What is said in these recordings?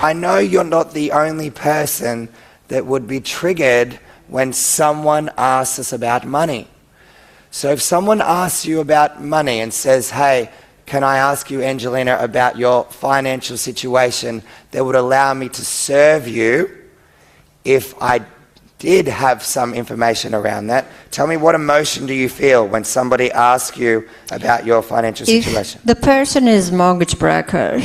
I know you're not the only person that would be triggered when someone asks us about money. So if someone asks you about money and says, hey, can I ask you, Angelina, about your financial situation that would allow me to serve you if I did have some information around that? Tell me, what emotion do you feel when somebody asks you about your financial situation? If the person is mortgage broker,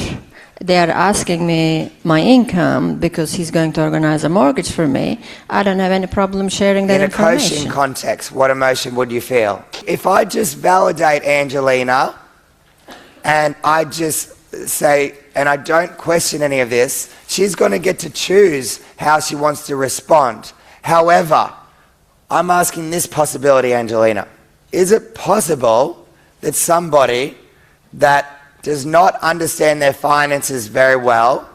they are asking me my income because he's going to organize a mortgage for me, I don't have any problem sharing that information. In a coaching context, what emotion would you feel? If I just validate Angelina and I just say, and I don't question any of this, she's going to get to choose how she wants to respond. However, I'm asking this possibility, Angelina. Is it possible that somebody that does not understand their finances very well,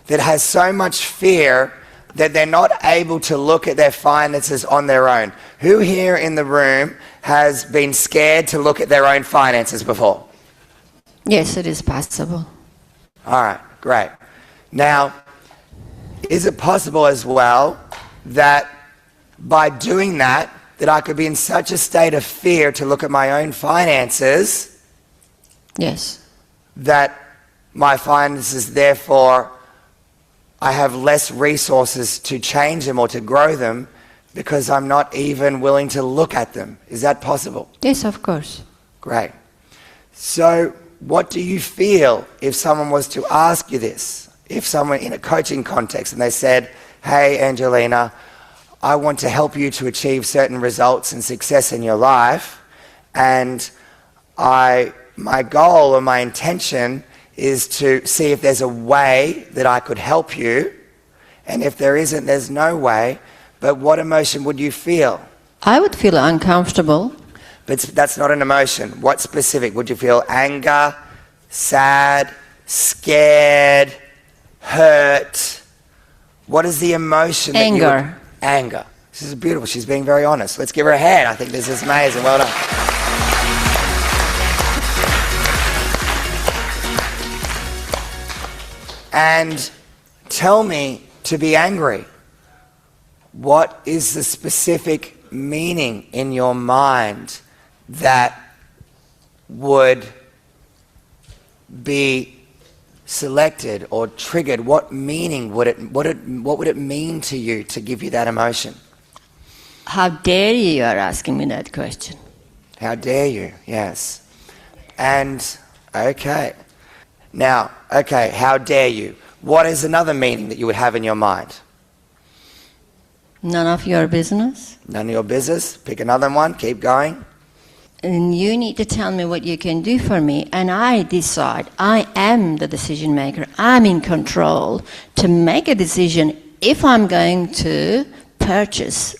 that has so much fear that they're not able to look at their finances on their own? Who here in the room has been scared to look at their own finances before? Yes, it is possible. All right, great. Now, is it possible as well that by doing that I could be in such a state of fear to look at my own finances? Yes. That my finances, therefore, I have less resources to change them or to grow them because I'm not even willing to look at them. Is that possible? Yes, of course. Great. So what do you feel if someone was to ask you this? If someone in a coaching context and they said, hey, Angelina, I want to help you to achieve certain results and success in your life, and my goal or my intention is to see if there's a way that I could help you, and if there isn't, there's no way, but what emotion would you feel? I would feel uncomfortable. But that's not an emotion. What specific? Would you feel anger, sad, scared, hurt? What is the emotion? Anger. Anger. This is beautiful. She's being very honest. Let's give her a hand. I think this is amazing. Well done. And tell me, to be angry, what is the specific meaning in your mind that would be selected or triggered? What meaning what would it mean to you to give you that emotion? How dare you are asking me that question? How dare you? Yes. And okay. Now, okay, how dare you? What is another meaning that you would have in your mind? None of your business. None of your business. Pick another one. Keep going. And you need to tell me what you can do for me, and I decide. I am the decision maker. I'm in control to make a decision if I'm going to purchase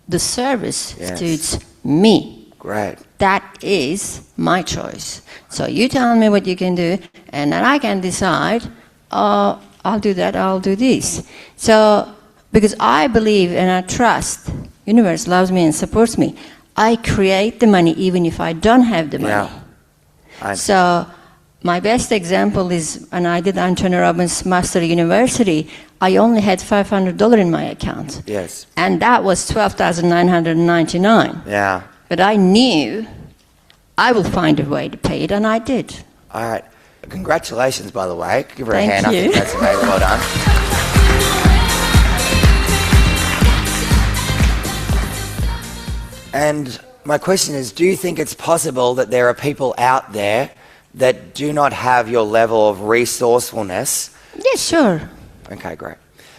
the service suits me. Great. That is my choice. So you tell me what you can do, and then I can decide, oh, I'll do that, I'll do this. So, because I believe and I trust, universe loves me and supports me, I create the money even if I don't have the money. Yeah. So my best example is when I did Anthony Robbins Master University, I only had $500 in my account. Yes. And that was $12,999. Yeah. But I knew I will find a way to pay it, and I did. All right. Congratulations, by the way. Give her Thank a hand. you. I think that's amazing. Well done. And my question is, do you think it's possible that there are people out there that do not have your level of resourcefulness? Yes, sure. Okay, great.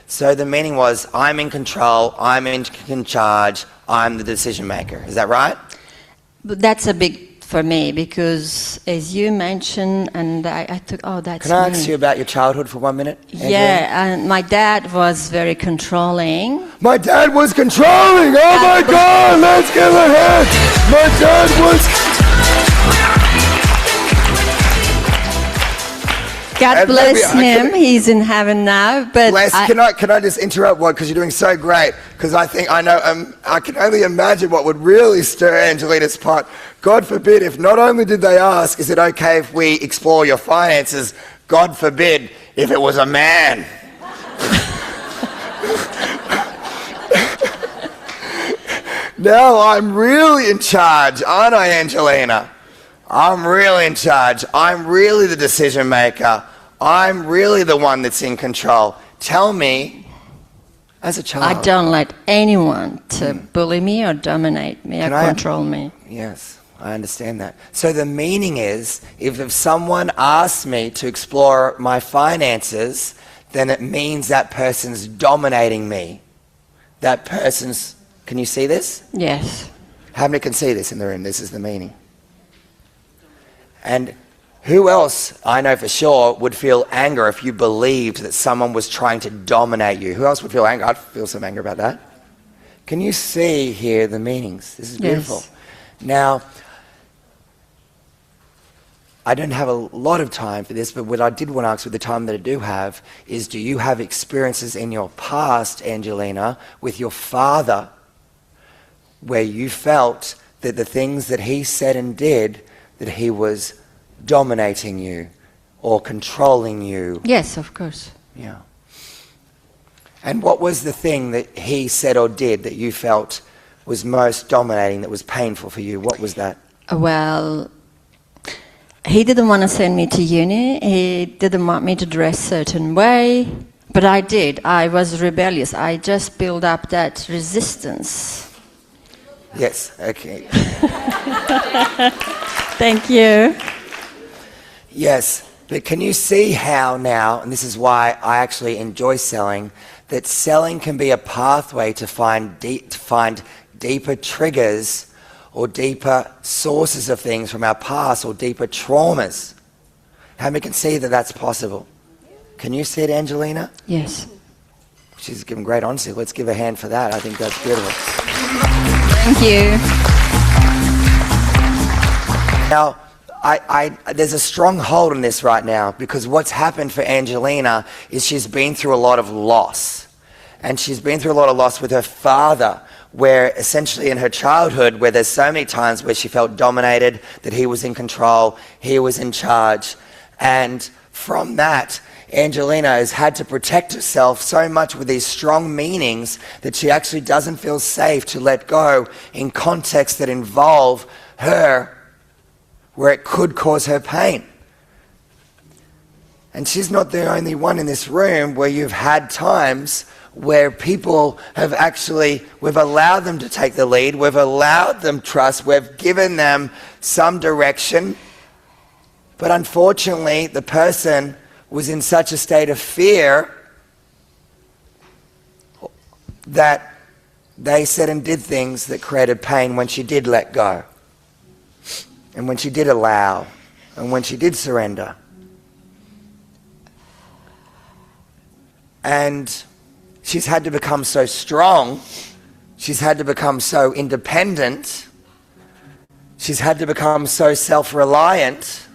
So the meaning was, I'm in control, I'm in charge, I'm the decision maker. Is that right? But that's a big for me, because as you mentioned, and I took, oh, that's Can I me. ask you about your childhood for 1 minute? Andrea? Yeah, and my dad was very controlling. My dad was controlling! Oh my God, let's give a hand! My dad was... God bless him, he's in heaven now, but... Can I just interrupt one, because you're doing so great, because I think I know, I can only imagine what would really stir Angelina's pot. God forbid, if not only did they ask, is it okay if we explore your finances, God forbid if it was a man. No, I'm really in charge, aren't I, Angelina? I'm really in charge. I'm really the decision maker. I'm really the one that's in control. Tell me, as a child. I don't let anyone to bully me or dominate me or control me. Yes, I understand that. So the meaning is, if someone asks me to explore my finances, then it means that person's dominating me. That person's... Can you see this? Yes. How many can see this in the room? This is the meaning. And who else, I know for sure, would feel anger if you believed that someone was trying to dominate you? Who else would feel anger? I'd feel some anger about that. Can you see here the meanings? This is beautiful. Yes. Now, I don't have a lot of time for this, but what I did want to ask with the time that I do have is, do you have experiences in your past, Angelina, with your father, where you felt that the things that he said and did, that he was dominating you or controlling you? Yes, of course. Yeah. And what was the thing that he said or did that you felt was most dominating, that was painful for you? What was that? Well, he didn't want to send me to uni. He didn't want me to dress a certain way. But I did. I was rebellious. I just built up that resistance. Yes, okay. Thank you. Yes, but can you see how now, and this is why I actually enjoy selling, that selling can be a pathway to find deeper triggers or deeper sources of things from our past or deeper traumas. How many can see that that's possible? Can you see it, Angelina? Yes. She's giving great honesty. Let's give a hand for that. I think that's beautiful. Thank you. Now, there's a strong hold on this right now, because what's happened for Angelina is she's been through a lot of loss. And she's been through a lot of loss with her father, where essentially in her childhood, where there's so many times where she felt dominated, that he was in control, he was in charge. And from that, Angelina has had to protect herself so much with these strong meanings that she actually doesn't feel safe to let go in contexts that involve her, where it could cause her pain. And she's not the only one in this room where you've had times where people have actually, we've allowed them to take the lead, we've allowed them trust, we've given them some direction, but unfortunately the person was in such a state of fear that they said and did things that created pain when she did let go, and when she did allow, and when she did surrender. And she's had to become so strong, she's had to become so independent, she's had to become so self-reliant,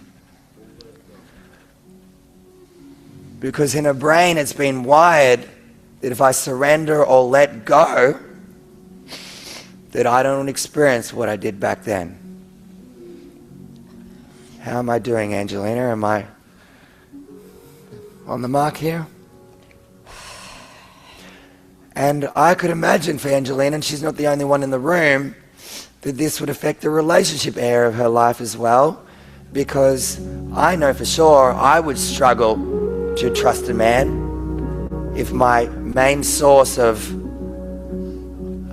because in her brain it's been wired that if I surrender or let go, that I don't experience what I did back then. How am I doing, Angelina? Am I on the mark here? And I could imagine for Angelina, and she's not the only one in the room, that this would affect the relationship area of her life as well, because I know for sure I would struggle to trust a man if my main source of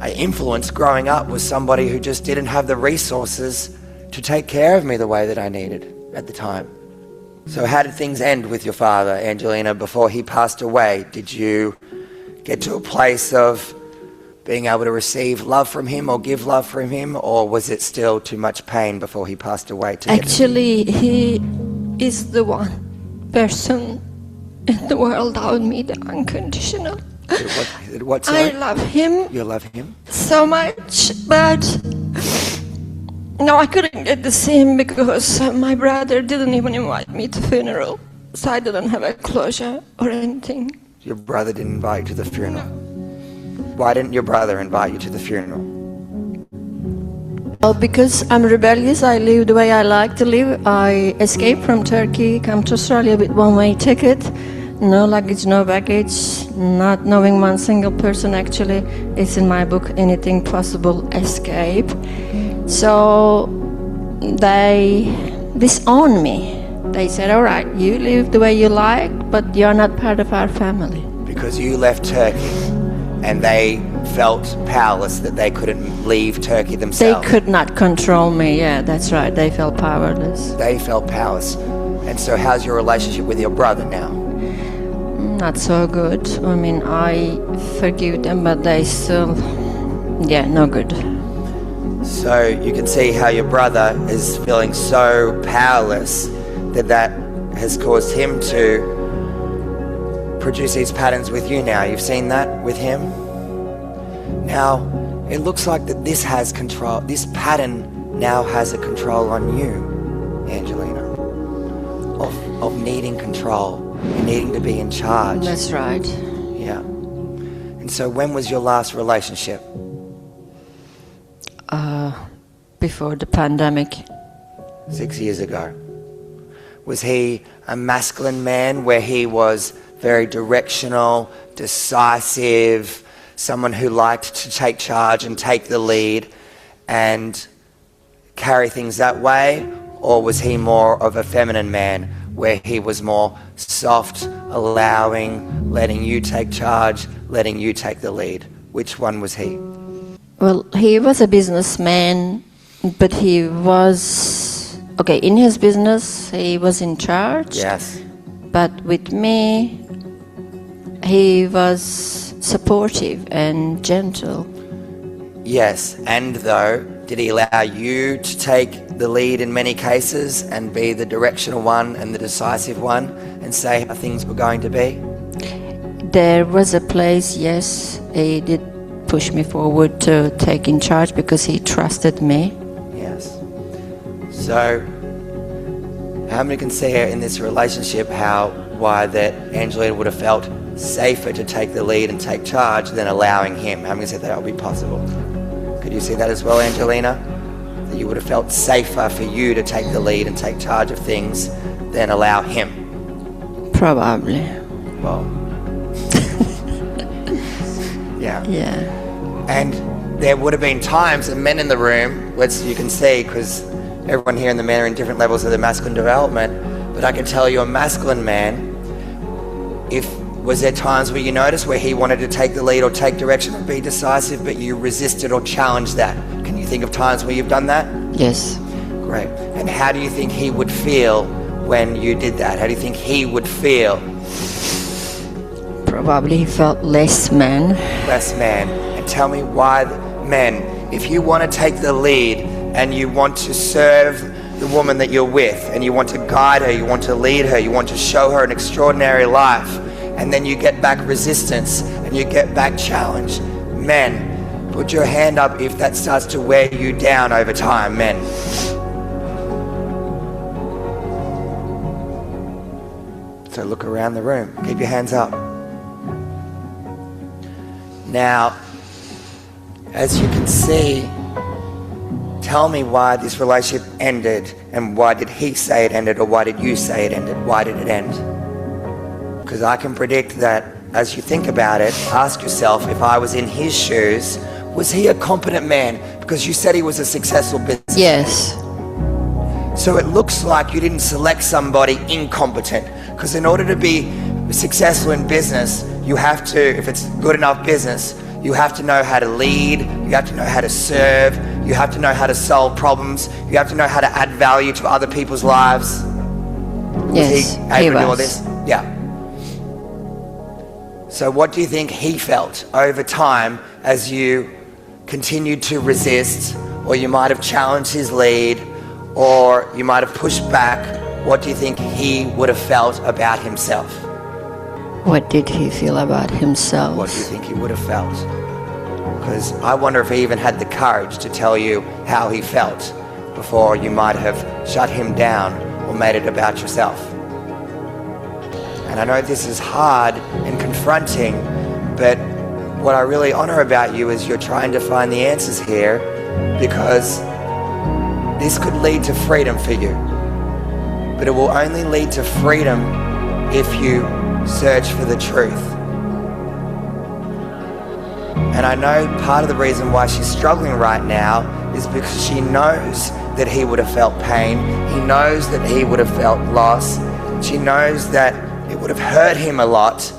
influence growing up was somebody who just didn't have the resources to take care of me the way that I needed at the time. So how did things end with your father, Angelina, before he passed away? Did you get to a place of being able to receive love from him or give love from him, or was it still too much pain before he passed away? Actually, he is the one person in the world that would meet the unconditional. What, I love him. You love him? So much, but no, I couldn't get to see him because my brother didn't even invite me to the funeral, so I didn't have a closure or anything. Your brother didn't invite you to the funeral. Why didn't your brother invite you to the funeral? Because I'm rebellious, I live the way I like to live. I escaped from Turkey, come to Australia with one-way ticket, no luggage, no baggage, not knowing one single person. Actually, it's in my book, Anything Possible Escape. So they disowned me. They said, all right, you live the way you like, but you're not part of our family. Because you left Turkey and they felt powerless that they couldn't leave Turkey They themselves. could not control me. Yeah, that's right. They felt powerless. They felt powerless. And so how's your relationship with your brother now? Not so good. I mean, I forgive them, but they still, no good. So you can see how your brother is feeling so powerless that has caused him to produce these patterns with you now. You've seen that with him? Now, it looks like that this has control. This pattern now has a control on you, Angelina, of needing control and needing to be in charge. That's right. Yeah. And so when was your last relationship? Before the pandemic. 6 years ago. Was he a masculine man where he was very directional, decisive, someone who liked to take charge and take the lead and carry things that way? Or was he more of a feminine man where he was more soft, allowing, letting you take charge, letting you take the lead? Which one was he? Well, he was a businessman, but he was, in his business, he was in charge. Yes. But with me, he was supportive and gentle. Yes, and though, did he allow you to take the lead in many cases and be the directional one and the decisive one and say how things were going to be? There was a place, yes, he did push me forward to take in charge because he trusted me. Yes. So, how many can see here in this relationship why that Angelina would have felt safer to take the lead and take charge than allowing him? How many can say that would be possible? Could you see that as well, Angelina? That you would have felt safer for you to take the lead and take charge of things than allow him? Probably. Well, yeah. Yeah. And there would have been times, and men in the room, which you can see because everyone here in the men are in different levels of their masculine development, but I can tell you a masculine man, was there times where you noticed where he wanted to take the lead or take direction or be decisive, but you resisted or challenged that? Can you think of times where you've done that? Yes. Great. And how do you think he would feel when you did that? How do you think he would feel? Probably he felt less man. Less man. And tell me why, men, if you want to take the lead and you want to serve the woman that you're with and you want to guide her, you want to lead her, you want to show her an extraordinary life, and then you get back resistance and you get back challenge, men, put your hand up if that starts to wear you down over time, men. So look around the room, keep your hands up. Now, as you can see, tell me why this relationship ended, and why did he say it ended, or why did you say it ended? Why did it end? Because I can predict that as you think about it, ask yourself, if I was in his shoes, was he a competent man? Because you said he was a successful businessman. Yes. So it looks like you didn't select somebody incompetent, because in order to be successful in business, you have to, if it's good enough business, you have to know how to lead, you have to know how to serve, you have to know how to solve problems, you have to know how to add value to other people's lives. Yes, Was he able to do all was. this? Yeah. So what do you think he felt over time as you continued to resist, or you might have challenged his lead, or you might have pushed back? What do you think he would have felt about himself? What did he feel about himself? What do you think he would have felt? Because I wonder if he even had the courage to tell you how he felt before you might have shut him down or made it about yourself. And I know this is hard and confronting, but what I really honor about you is you're trying to find the answers here, because this could lead to freedom for you. But it will only lead to freedom if you search for the truth. And I know part of the reason why she's struggling right now is because she knows that he would have felt pain. He knows that he would have felt loss. She knows that it would have hurt him a lot.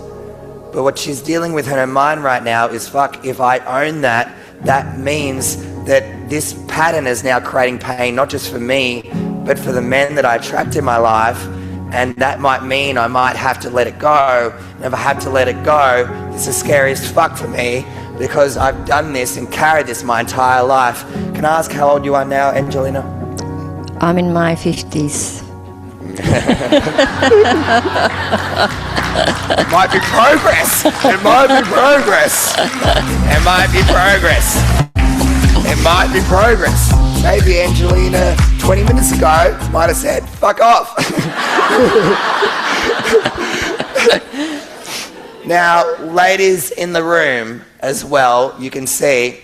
But what she's dealing with in her mind right now is, fuck, if I own that, that means that this pattern is now creating pain, not just for me, but for the men that I attract in my life. And that might mean I might have to let it go. And if I have to let it go, it's the scariest fuck for me, because I've done this and carried this my entire life. Can I ask how old you are now, Angelina? I'm in my 50s. It might be progress. It might be progress. It might be progress. It might be progress. Maybe Angelina 20 minutes ago might have said, fuck off. Now, ladies in the room as well, you can see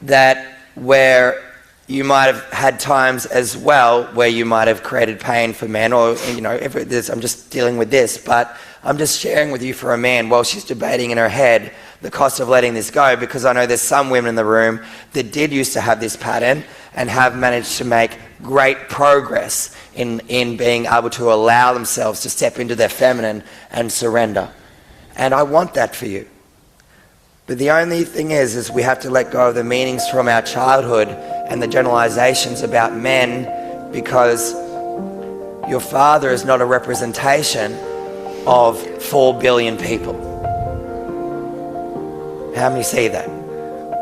that where you might have had times as well where you might have created pain for men, or, you know, I'm just dealing with this, but I'm just sharing with you for a man while she's debating in her head the cost of letting this go, because I know there's some women in the room that did used to have this pattern and have managed to make great progress in being able to allow themselves to step into their feminine and surrender. And I want that for you. But the only thing is we have to let go of the meanings from our childhood and the generalizations about men, because your father is not a representation of 4 billion people. How many see that?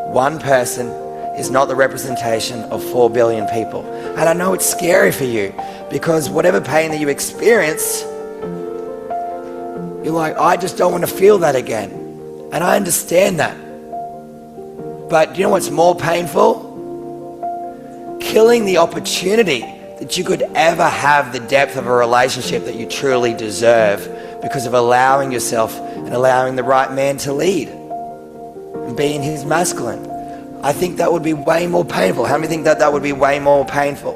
One person is not the representation of 4 billion people. And I know it's scary for you, because whatever pain that you experienced, you're like, I just don't want to feel that again. And I understand that. But you know what's more painful? Killing the opportunity that you could ever have the depth of a relationship that you truly deserve, because of allowing yourself and allowing the right man to lead and be in his masculine. I think that would be way more painful. How many think that that would be way more painful?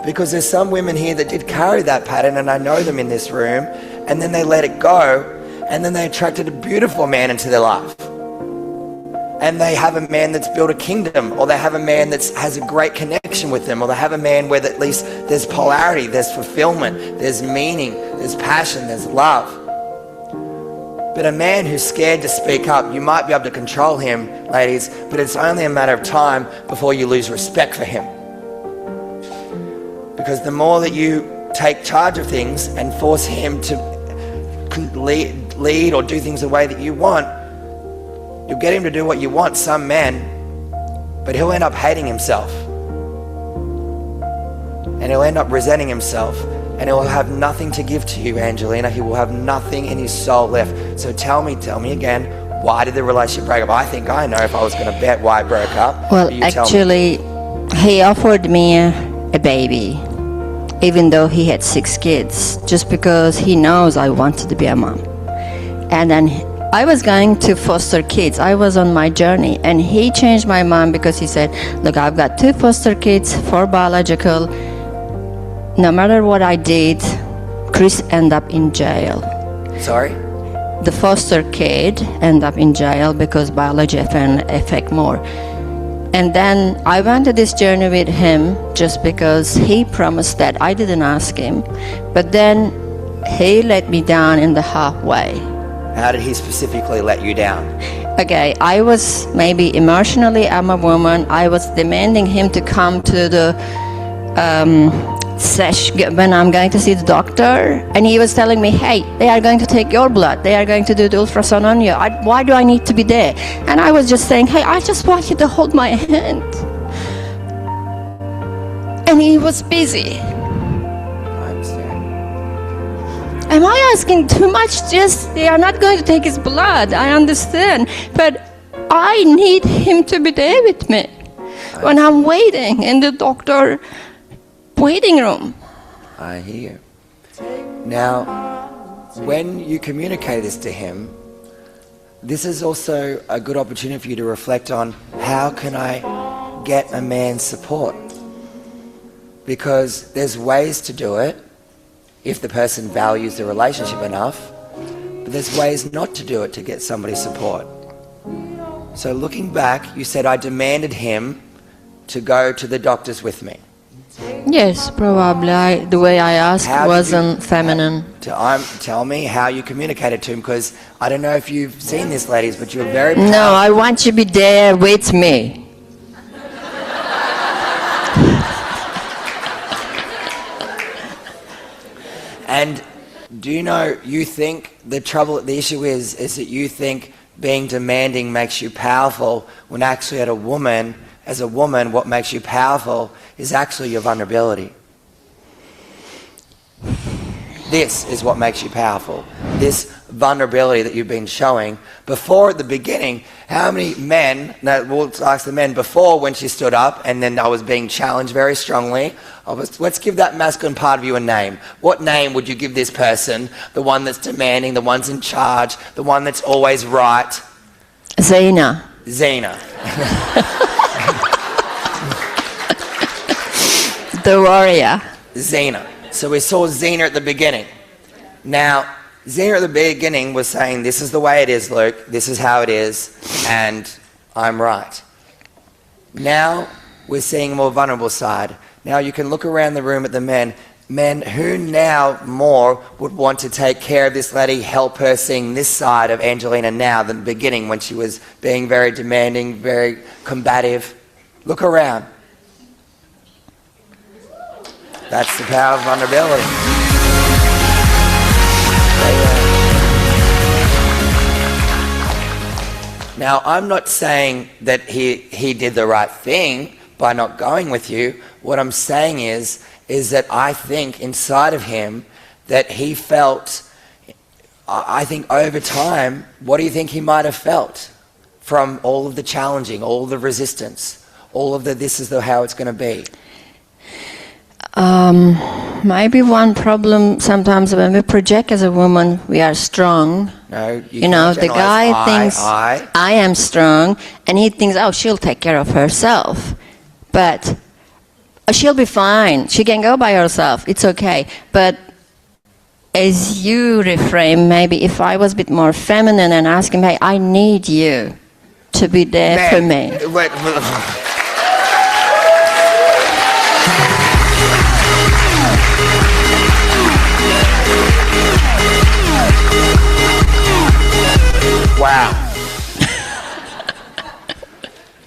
Because there's some women here that did carry that pattern, and I know them in this room, and then they let it go, and then they attracted a beautiful man into their life. And they have a man that's built a kingdom, or they have a man that has a great connection with them, or they have a man where at least there's polarity, there's fulfillment, there's meaning, there's passion, there's love. But a man who's scared to speak up, you might be able to control him, ladies, but it's only a matter of time before you lose respect for him. Because the more that you take charge of things and force him to lead or do things the way that you want, you'll get him to do what you want, some men, but he'll end up hating himself. And he'll end up resenting himself, and he'll have nothing to give to you, Angelina. He will have nothing in his soul left. So tell me again, why did the relationship break up? I think I know if I was going to bet why it broke up. Well, actually, he offered me a baby, even though he had 6 kids, just because he knows I wanted to be a mom. And then I was going to foster kids. I was on my journey, and he changed my mind because he said, look, I've got 2 foster kids, 4 biological. No matter what I did, Chris ended up in jail. Sorry? The foster kid ended up in jail because biology affect more. And then I went to this journey with him just because he promised that. I didn't ask him. But then he let me down in the halfway. How did he specifically let you down? Okay, I was maybe emotionally, I'm a woman, I was demanding him to come to the session when I'm going to see the doctor, and he was telling me, hey, they are going to take your blood, they are going to do the ultrasound on you, why do I need to be there? And I was just saying, hey, I just want you to hold my hand. And he was busy. I understand. Am I asking too much? Just, they are not going to take his blood, I understand, but I need him to be there with me when I'm waiting in the doctor waiting room. I hear. Now, when you communicate this to him, this is also a good opportunity for you to reflect on, how can I get a man's support? because there's ways to do it if the person values the relationship enough, but there's ways not to do it to get somebody's support. So looking back, you said I demanded him to go to the doctors with me. Yes, probably. The way I asked How did wasn't feminine. Tell me how you communicated to him, because I don't know if you've seen this, ladies, but you're very No, I want you to be there with me. And do you know, you think the issue is that you think being demanding makes you powerful, when actually as a woman, what makes you powerful is actually your vulnerability. This is what makes you powerful. This vulnerability that you've been showing. Before, at the beginning, how many men, now we'll ask the men, before when she stood up and then I was being challenged very strongly, let's give that masculine part of you a name. What name would you give this person? The one that's demanding, the one's in charge, the one that's always right? Zaina. Zena. The warrior. Zena. So we saw Zena at the beginning. Now, Zena at the beginning was saying, this is the way it is, Luke, this is how it is, and I'm right. Now we're seeing a more vulnerable side. Now you can look around the room at the men. Men, who now more would want to take care of this lady, help her seeing this side of Angelina now than the beginning when she was being very demanding, very combative? Look around. That's the power of vulnerability. Now, I'm not saying that he did the right thing by not going with you. What I'm saying is that I think inside of him that he felt, I think over time, what do you think he might have felt from all of the challenging, all of the resistance, all of the this is how it's going to be? Maybe one problem sometimes when we project as a woman, we are strong. No, You know, the guy thinks I am strong, and he thinks, oh, she'll take care of herself. But she'll be fine. She can go by herself. It's okay. But as you reframe, maybe if I was a bit more feminine and ask him, hey, I need you to be there for me. Wow.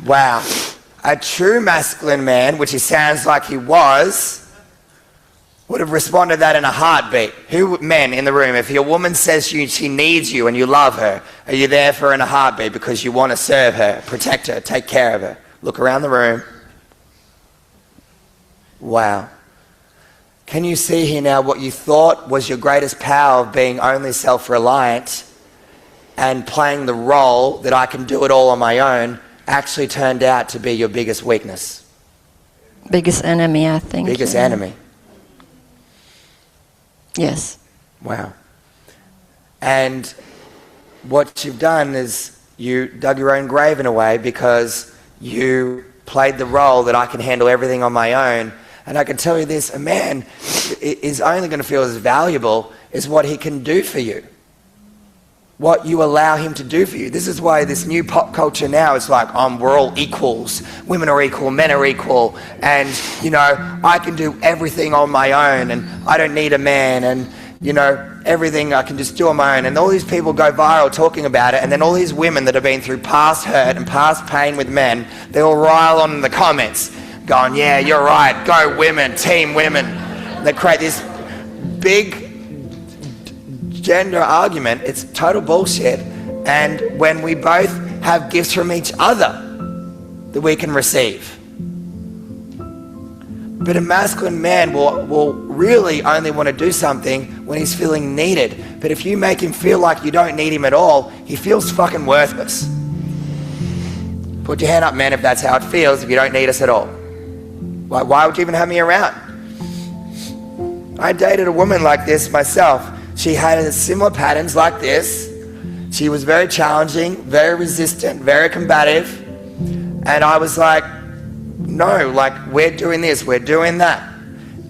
Wow. A true masculine man, which he sounds like he was, would have responded to that in a heartbeat. Men in the room, if your woman says she needs you and you love her, are you there for her in a heartbeat because you want to serve her, protect her, take care of her? Look around the room. Wow. Can you see here now what you thought was your greatest power of being only self-reliant and playing the role that I can do it all on my own actually turned out to be your biggest weakness? Biggest enemy, I think. Biggest enemy. Yes. Wow. And what you've done is you dug your own grave in a way, because you played the role that I can handle everything on my own. And I can tell you this, a man is only going to feel as valuable as what he can do for you, what you allow him to do for you. This is why this new pop culture now is like, we're all equals. Women are equal, men are equal. And, you know, I can do everything on my own and I don't need a man. And, you know, everything I can just do on my own. And all these people go viral talking about it. And then all these women that have been through past hurt and past pain with men, they all rile on in the comments going, yeah, you're right, go women, team women. They create this big gender argument. It's total bullshit. And when we both have gifts from each other that we can receive. But a masculine man will really only want to do something when he's feeling needed. But if you make him feel like you don't need him at all, he feels fucking worthless. Put your hand up, man, if that's how it feels, if you don't need us at all. Why would you even have me around? I dated a woman like this myself. She had similar patterns like this. She was very challenging, very resistant, very combative. And I was like, no, like, we're doing this, we're doing that.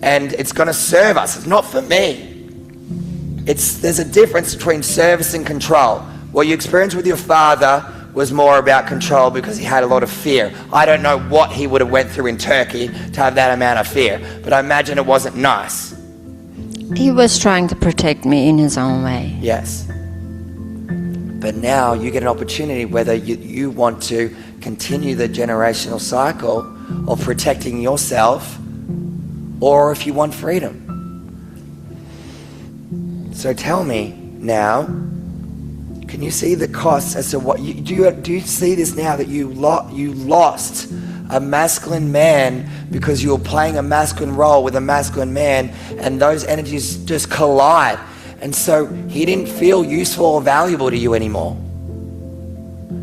and it's going to serve us. It's not for me. There's a difference between service and control. What you experienced with your father was more about control because he had a lot of fear. I don't know what he would have went through in Turkey to have that amount of fear, but I imagine it wasn't nice. He was trying to protect me in his own way. Yes. But now you get an opportunity whether you want to continue the generational cycle of protecting yourself or if you want freedom. So tell me now, can you see the costs as to what do you see this now that you lost a masculine man because you were playing a masculine role with a masculine man, and those energies just collide, and so he didn't feel useful or valuable to you anymore,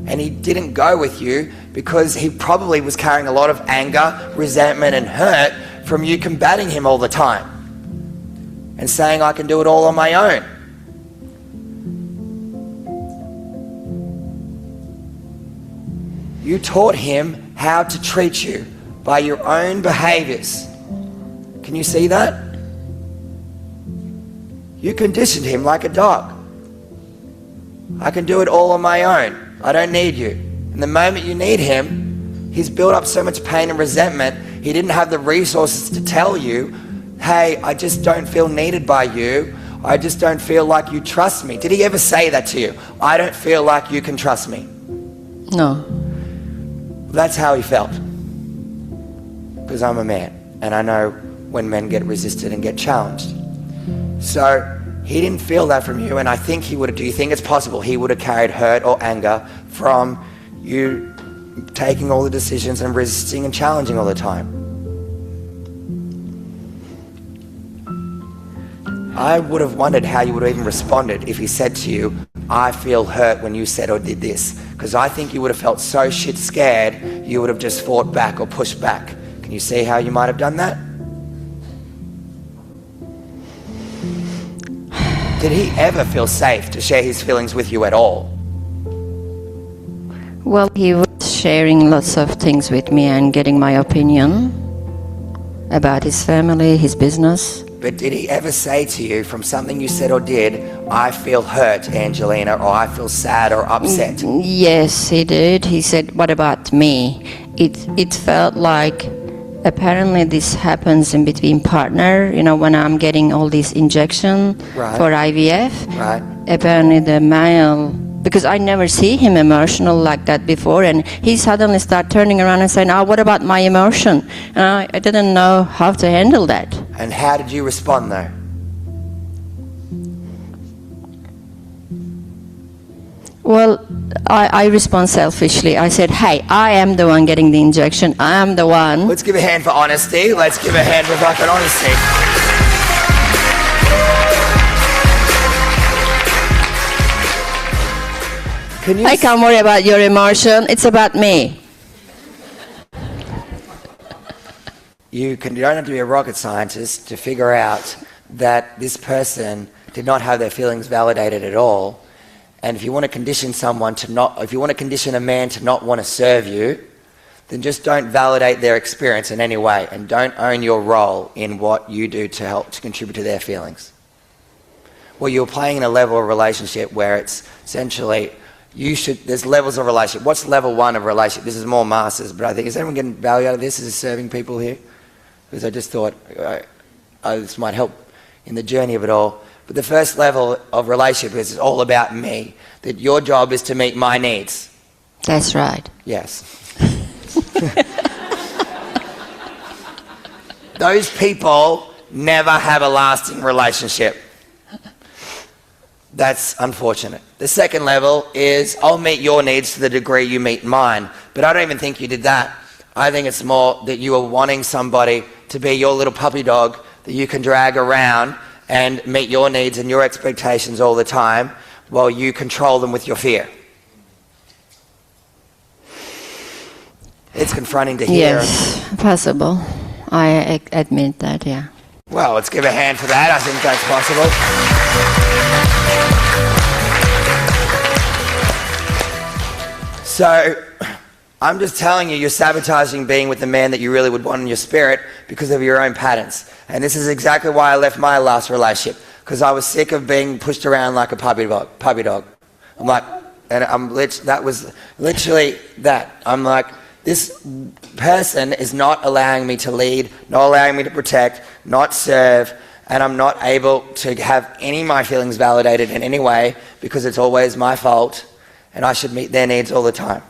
and he didn't go with you because he probably was carrying a lot of anger, resentment and hurt from you combating him all the time and saying, I can do it all on my own. You taught him how to treat you by your own behaviors. Can you see that? You conditioned him like a dog. I can do it all on my own. I don't need you. And the moment you need him, he's built up so much pain and resentment, he didn't have the resources to tell you, hey, I just don't feel needed by you. I just don't feel like you trust me. Did he ever say that to you? I don't feel like you can trust me. No. That's how he felt. Because I'm a man, and I know when men get resisted and get challenged. So he didn't feel that from you, and I think he would have, do you think it's possible he would have carried hurt or anger from you taking all the decisions and resisting and challenging all the time? I would have wondered how you would have even responded if he said to you, I feel hurt when you said or did this. Because I think you would have felt so shit scared, you would have just fought back or pushed back. Can you see how you might have done that? Did he ever feel safe to share his feelings with you at all? Well, he was sharing lots of things with me and getting my opinion about his family, his business. But did he ever say to you, from something you said or did, I feel hurt, Angelina, or I feel sad or upset? Yes, he did. He said, what about me? It felt like apparently this happens in between partner, when I'm getting all these injection Right. for IVF. Right. Apparently the male, because I never see him emotional like that before, and he suddenly start turning around and saying, what about my emotion? And I didn't know how to handle that. And how did you respond though? Well, I respond selfishly. I said, hey, I am the one getting the injection. I am the one. Let's give a hand for honesty. Let's give a hand for fucking honesty. Can you I can't worry about your emotion. It's about me. You don't have to be a rocket scientist to figure out that this person did not have their feelings validated at all. And if you want to condition someone if you want to condition a man to not want to serve you, then just don't validate their experience in any way, and don't own your role in what you do to help to contribute to their feelings. Well, you're playing in a level of relationship where it's essentially, there's levels of relationship. What's level 1 of relationship? This is more masters, but I think, is everyone getting value out of this? Is it serving people here? Because I just thought this might help in the journey of it all. But the first level of relationship is all about me, that your job is to meet my needs. That's right. Yes. Those people never have a lasting relationship. That's unfortunate. The second level is, I'll meet your needs to the degree you meet mine. But I don't even think you did that. I think it's more that you are wanting somebody to be your little puppy dog that you can drag around and meet your needs and your expectations all the time while you control them with your fear. It's confronting to hear. Yes, possible. I admit that, yeah. Well, let's give a hand for that. I think that's possible. So, I'm just telling you, you're sabotaging being with the man that you really would want in your spirit because of your own patterns. And this is exactly why I left my last relationship, because I was sick of being pushed around like a puppy dog. I'm like, and that was literally that. I'm like, this person is not allowing me to lead, not allowing me to protect, not serve, and I'm not able to have any of my feelings validated in any way because it's always my fault and I should meet their needs all the time.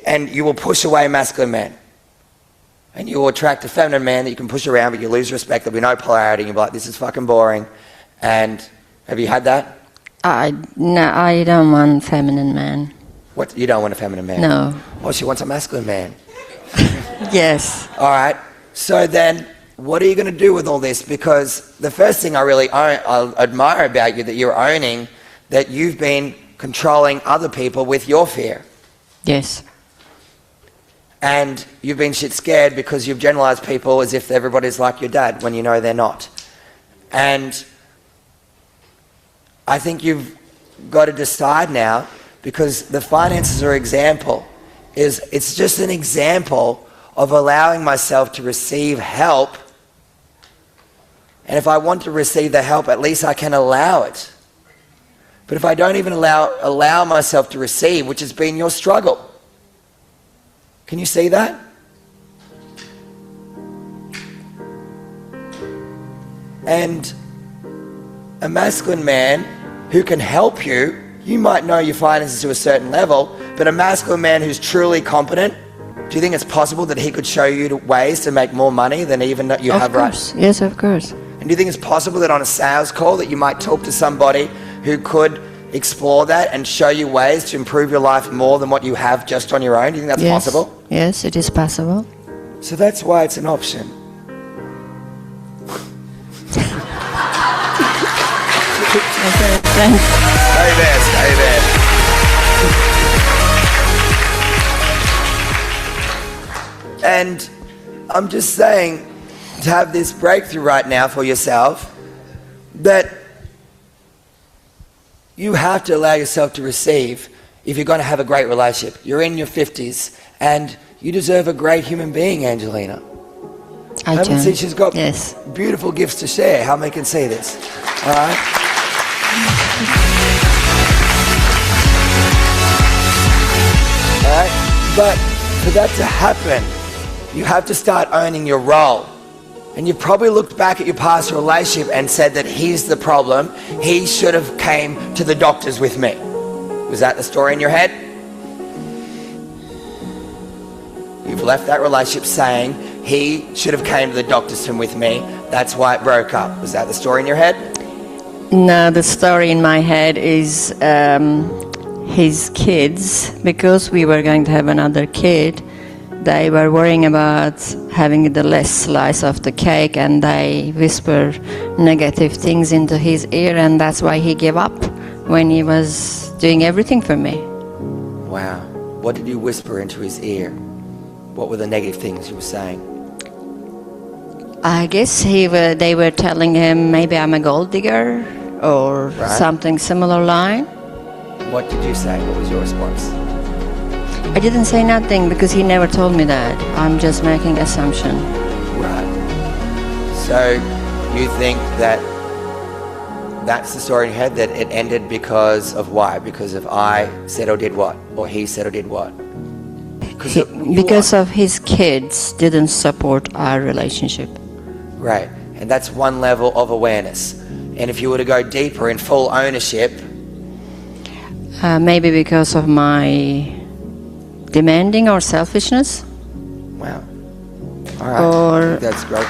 And you will push away masculine men. And you will attract a feminine man that you can push around, but you lose respect. There'll be no polarity. You'll be like, this is fucking boring. And have you had that? No, I don't want feminine man. What? You don't want a feminine man? No. Oh, she wants a masculine man. Yes. All right. So then, what are you going to do with all this? Because the first thing I really I admire about you, that you're owning that you've been controlling other people with your fear. Yes. And you've been shit scared because you've generalized people as if everybody's like your dad when you know they're not. And I think you've got to decide now, because the finances are example, it's just an example of allowing myself to receive help. And if I want to receive the help, at least I can allow it. But if I don't even allow myself to receive, which has been your struggle, can you see that? And a masculine man who can help you, you might know your finances to a certain level, but a masculine man who's truly competent, do you think it's possible that he could show you ways to make more money than even you have right? Of course. Yes, of course. And do you think it's possible that on a sales call that you might talk to somebody who could explore that and show you ways to improve your life more than what you have just on your own? Do you think that's possible? Yes, it is possible. So that's why it's an option. Okay, thanks. Stay there, stay there. And I'm just saying, to have this breakthrough right now for yourself, that you have to allow yourself to receive if you're going to have a great relationship. You're in your 50s and you deserve a great human being, Angelina. I haven't do. seen she's got Yes. beautiful gifts to share. How many can see this? All right. All right. But for that to happen, you have to start owning your role. And you've probably looked back at your past relationship and said that he's the problem. He should have came to the doctors with me. Was that the story in your head? You've left that relationship saying he should have came to the doctors with me. That's why it broke up. Was that the story in your head? No, the story in my head is his kids. Because we were going to have another kid, they were worrying about having the less slice of the cake, and they whisper negative things into his ear, and that's why he gave up when he was doing everything for me. Wow. What did you whisper into his ear? What were the negative things you were saying? I guess they were telling him maybe I'm a gold digger or something similar line. What did you say? What was your response? I didn't say nothing because he never told me that. I'm just making assumption. Right. So you think that that's the story in your head, that it ended because of why? Because of I said or did what? Or he said or did what? Because of his kids didn't support our relationship. Right. And that's one level of awareness. And if you were to go deeper in full ownership... Maybe because of my demanding or selfishness. Wow. All right. Or that's great.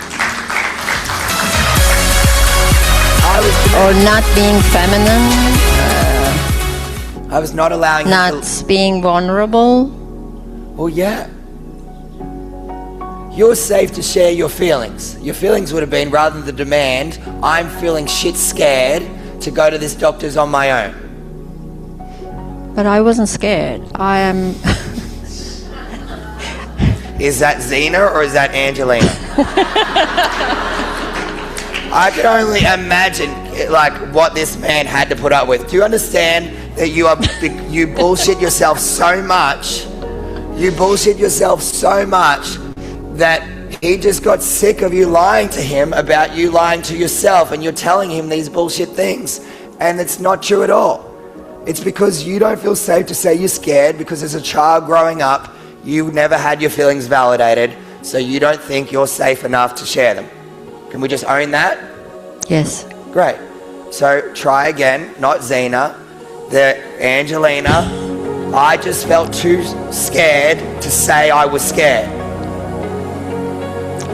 Or not being feminine. I was not allowing not being vulnerable. Well, yeah. You're safe to share your feelings. Your feelings would have been, rather than the demand, I'm feeling shit scared to go to this doctor's on my own. But I wasn't scared. I am... Is that Zena or is that Angelina? I can only imagine like what this man had to put up with. Do you understand that you bullshit yourself so much. You bullshit yourself so much that he just got sick of you lying to him about you lying to yourself, and you're telling him these bullshit things, and it's not true at all. It's because you don't feel safe to say you're scared, because as a child growing up, you never had your feelings validated, so you don't think you're safe enough to share them. Can we just own that? Yes. Great. So try again, not Zena. Angelina, I just felt too scared to say I was scared.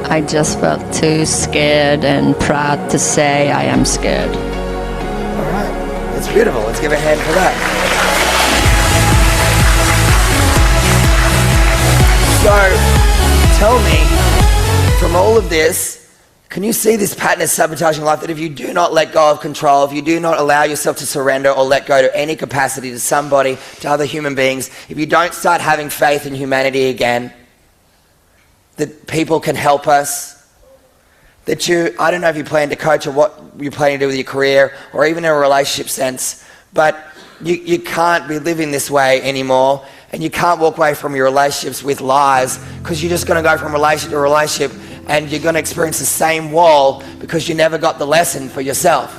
I just felt too scared and proud to say I am scared. All right. That's beautiful. Let's give a hand for that. So, tell me, from all of this, can you see this pattern of sabotaging life, that if you do not let go of control, if you do not allow yourself to surrender or let go to any capacity, to somebody, to other human beings, if you don't start having faith in humanity again, that people can help us, that I don't know if you plan to coach or what you're planning to do with your career or even in a relationship sense, but you can't be living this way anymore, and you can't walk away from your relationships with lies, because you're just going to go from relationship to relationship and you're going to experience the same wall because you never got the lesson for yourself.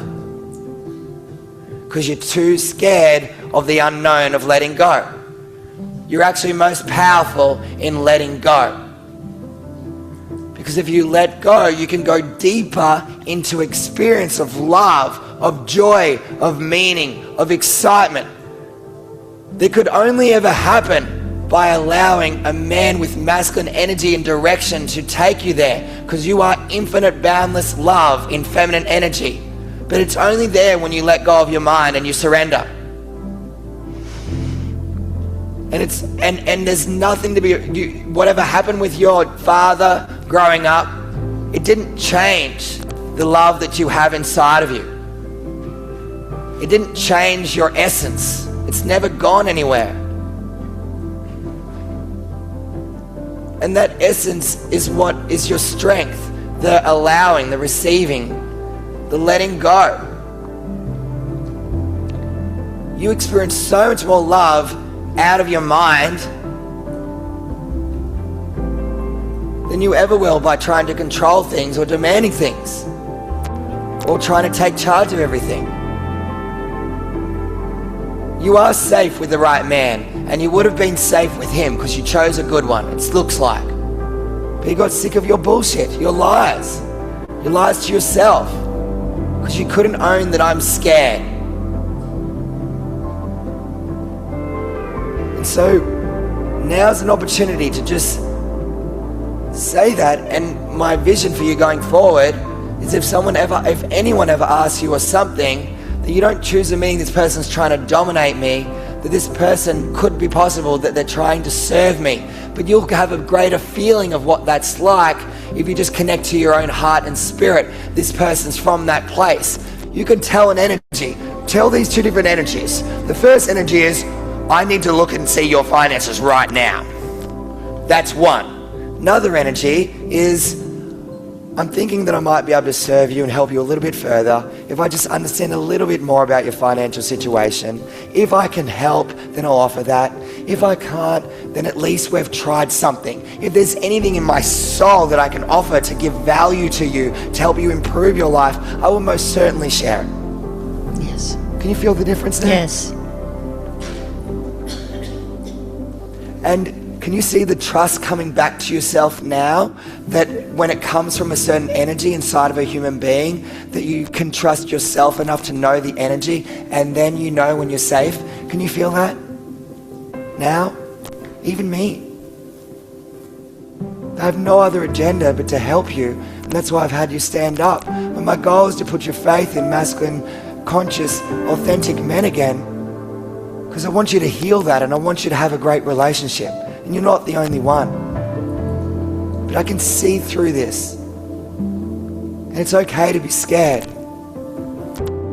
Because you're too scared of the unknown, of letting go. You're actually most powerful in letting go. Because if you let go, you can go deeper into experience of love, of joy, of meaning, of excitement. That could only ever happen by allowing a man with masculine energy and direction to take you there, because you are infinite, boundless love in feminine energy. But it's only there when you let go of your mind and you surrender. And there's nothing to be, whatever happened with your father growing up, it didn't change the love that you have inside of you. It didn't change your essence. It's never gone anywhere. And that essence is what is your strength, the allowing, the receiving, the letting go. You experience so much more love out of your mind than you ever will by trying to control things or demanding things or trying to take charge of everything. You are safe with the right man, and you would have been safe with him because you chose a good one, it looks like. But you got sick of your bullshit, your lies to yourself, because you couldn't own that I'm scared. And so now's an opportunity to just say that. And my vision for you going forward is if anyone ever asks you or something, that you don't choose a meaning this person's trying to dominate me, that this person could be possible that they're trying to serve me. But you'll have a greater feeling of what that's like if you just connect to your own heart and spirit. This person's from that place. You can tell an energy. Tell these two different energies. The first energy is, I need to look and see your finances right now. That's one. Another energy is, I'm thinking that I might be able to serve you and help you a little bit further if I just understand a little bit more about your financial situation. If I can help, then I'll offer that. If I can't, then at least we've tried something. If there's anything in my soul that I can offer to give value to you, to help you improve your life, I will most certainly share it. Yes. Can you feel the difference there? Yes. And can you see the trust coming back to yourself now, that when it comes from a certain energy inside of a human being, that you can trust yourself enough to know the energy, and then you know when you're safe? Can you feel that now? Even me. I have no other agenda but to help you, and that's why I've had you stand up. But my goal is to put your faith in masculine, conscious, authentic men again, because I want you to heal that, and I want you to have a great relationship. And you're not the only one. But I can see through this. And it's okay to be scared.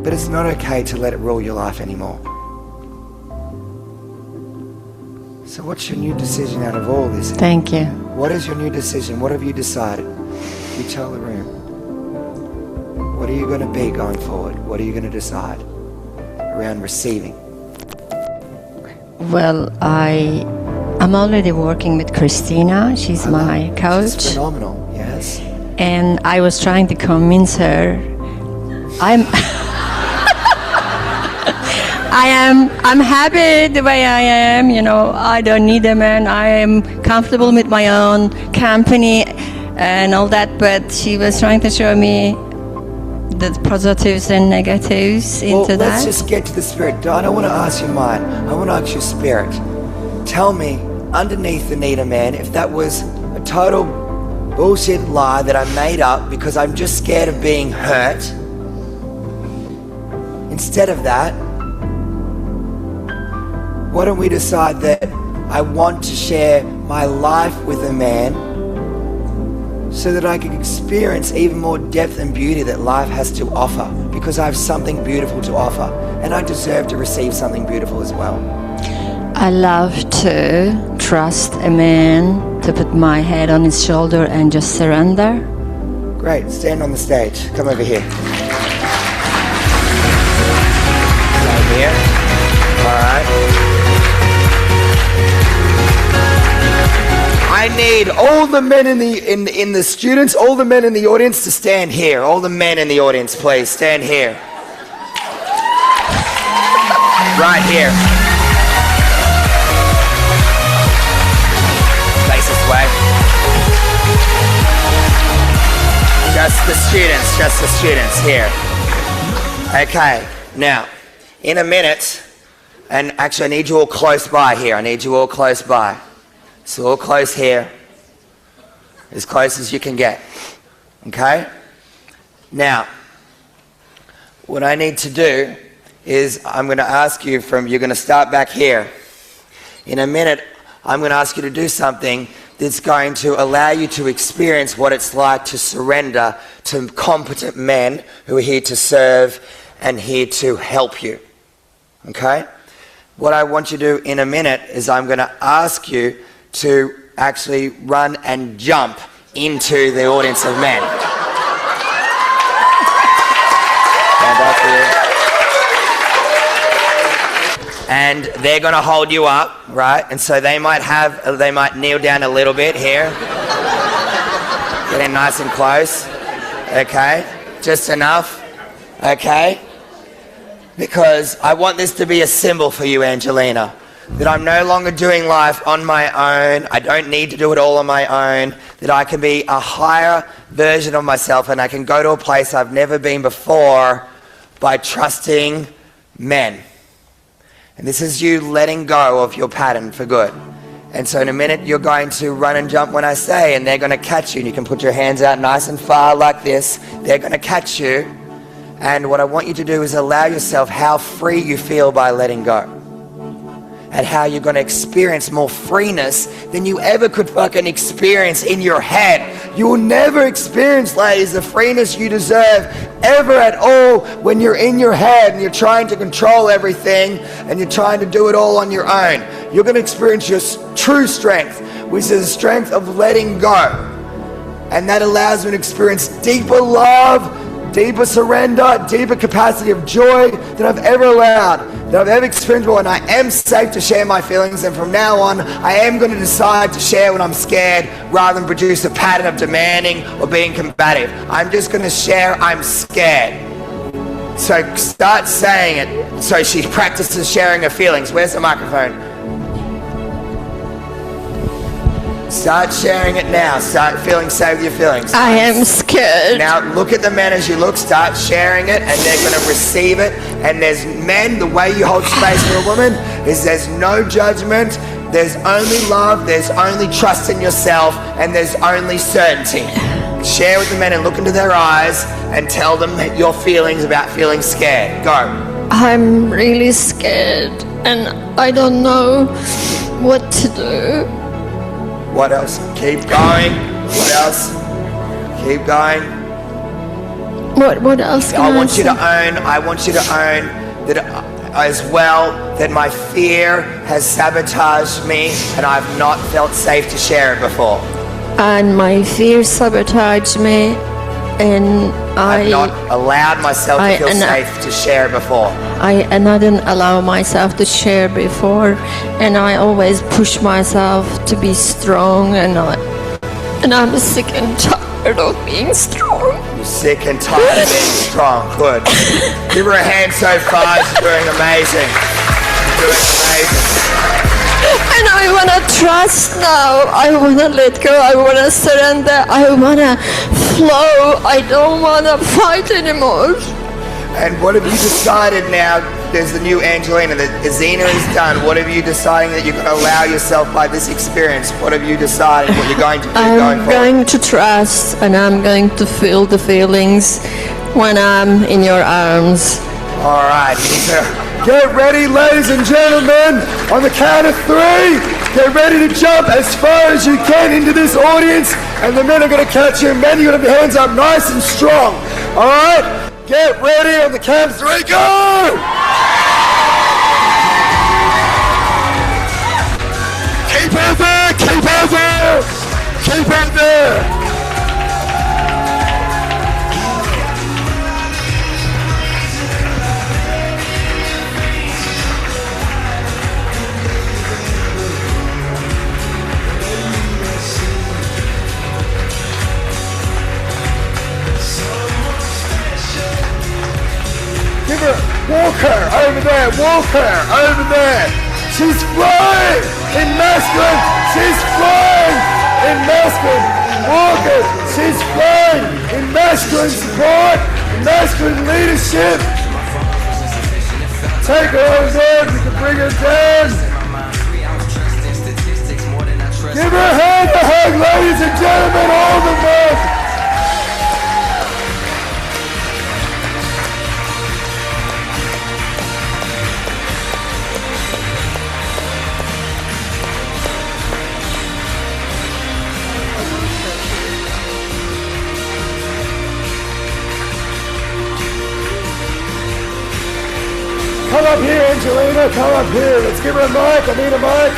But it's not okay to let it rule your life anymore. So what's your new decision out of all this? Thank you. What is your new decision? What have you decided? You tell the room. What are you going to be going forward? What are you going to decide around receiving? Well, I'm already working with Christina. She's my It's coach, phenomenal, yes. and I was trying to convince her. I'm happy the way I am. You know, I don't need a man. I am comfortable with my own company and all that. But she was trying to show me the positives and negatives into Well, let's that. just get to the spirit. I don't want to ask you mine. I want to ask you spirit. Tell me, underneath the need a man, if that was a total bullshit lie that I made up because I'm just scared of being hurt. Instead of that, why don't we decide that I want to share my life with a man so that I can experience even more depth and beauty that life has to offer, because I have something beautiful to offer and I deserve to receive something beautiful as well. I love to trust a man, to put my head on his shoulder and just surrender. Great, stand on the stage. Come over here. Over here. All right. I need all the men in the students, all the men in the audience to stand here. All the men in the audience, please stand here. Right here. Face this way. Just the students here. Okay, now, in a minute, and actually I need you all close by here. I need you all close by. So all close here, as close as you can get, okay? Now, what I need to do is I'm going to ask you you're going to start back here. In a minute, I'm going to ask you to do something that's going to allow you to experience what it's like to surrender to competent men who are here to serve and here to help you, okay? What I want you to do in a minute is I'm going to ask you to actually run and jump into the audience of men. Stand up here. And they're going to hold you up, right? And so they might kneel down a little bit here. Get in nice and close. Okay? Just enough. Okay? Because I want this to be a symbol for you, Angelina. That I'm no longer doing life on my own. I don't need to do it all on my own. That I can be a higher version of myself and I can go to a place I've never been before by trusting men. And this is you letting go of your pattern for good. And so in a minute you're going to run and jump when I say, and they're going to catch you. And you can put your hands out nice and far like this. They're going to catch you. And what I want you to do is allow yourself how free you feel by letting go. And how you're going to experience more freeness than you ever could fucking experience in your head. You will never experience, ladies, the freeness you deserve ever at all when you're in your head and you're trying to control everything and you're trying to do it all on your own. You're going to experience your true strength, which is the strength of letting go. And that allows you to experience deeper love, deeper surrender, deeper capacity of joy that I've ever allowed, that I've ever experienced before. And I am safe to share my feelings, and from now on I am going to decide to share when I'm scared rather than produce a pattern of demanding or being combative. I'm just going to share I'm scared. So start saying it. So she practices sharing her feelings. Where's the microphone? Start sharing it now. Start feeling safe with your feelings. I am scared. Now look at the men as you look. Start sharing it, and they're going to receive it. And there's men, the way you hold space for a woman is there's no judgment. There's only love. There's only trust in yourself, and there's only certainty. Share with the men and look into their eyes and tell them your feelings about feeling scared. Go. I'm really scared and I don't know what to do. What else? Keep going. What else? Keep going. What else can I I want you say? I want you to own that as well, that my fear has sabotaged me and I've not felt safe to share it before. And my fear sabotaged me and I've not allowed myself to feel and safe to share before. I didn't allow myself to share before, and I always push myself to be strong, and I'm sick and tired of being strong. You're sick and tired of being strong. Good. Give her a hand so far. She's doing amazing. She's doing amazing. And I want to trust now. I want to let go. I want to surrender. I want to flow. I don't want to fight anymore. And what have you decided now? There's the new Angelina. The Zena is done. What have you deciding that you're going to allow yourself by this experience? What have you decided what you're going to do going I'm forward? going to trust, and I'm going to feel the feelings when I'm in your arms. All right. Get ready, ladies and gentlemen. On the count of 3, get ready to jump as far as you can into this audience, and the men are going to catch you. Men, you're going to have your hands up nice and strong. All right? Get ready on the count of 3, go! Keep it there, keep it there, keep it there. Give her, walk her over there, walk her over there. She's flying in masculine. She's flying in masculine. Walk her. She's flying in masculine support, masculine leadership. Take her over there. We can bring her down. Give her a hand to hug, ladies and gentlemen, all the men. Come up here, Angelina. Come up here. Let's give her a mic. I need a mic.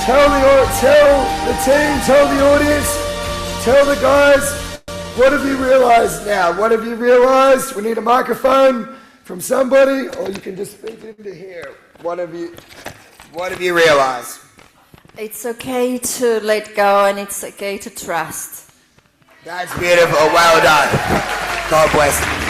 Tell the team, tell the audience, tell the guys, what have you realized now? What have you realized? We need a microphone from somebody, or you can just speak into here. What have you realized? It's okay to let go, and it's okay to trust. That's beautiful. Well done. God bless you.